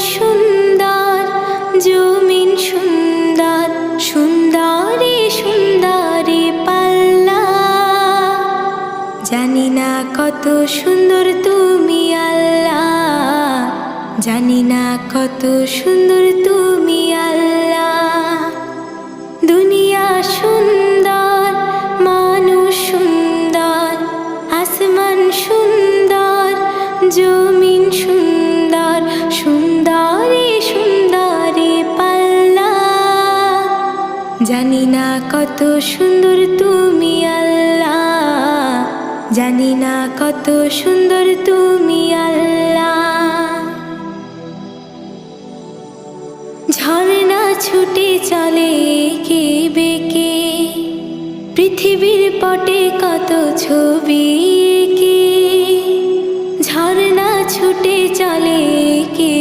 সুন্দর, জমিন সুন্দর, সুন্দরী সুন্দরী পাল্লা। জানি না কত সুন্দর তুমি আল্লাহ, জানি না কত সুন্দর তুমি আল্লাহ। দুনিয়া সুন্দর, মানুষ সুন্দর, আসমান সুন্দর, জমিন সুন্দর, সুন্দরী সুন্দরী পাল্লা। জানি না কত সুন্দর তুমি আল্লাহ, জানি না কত সুন্দর তুমি আল্লাহ। ঝর্ণা ছুটে চলে কে বেঁকে, পৃথিবীর পটে কত ছবি এঁকে। ঝর্ণা ছুটে চলে কে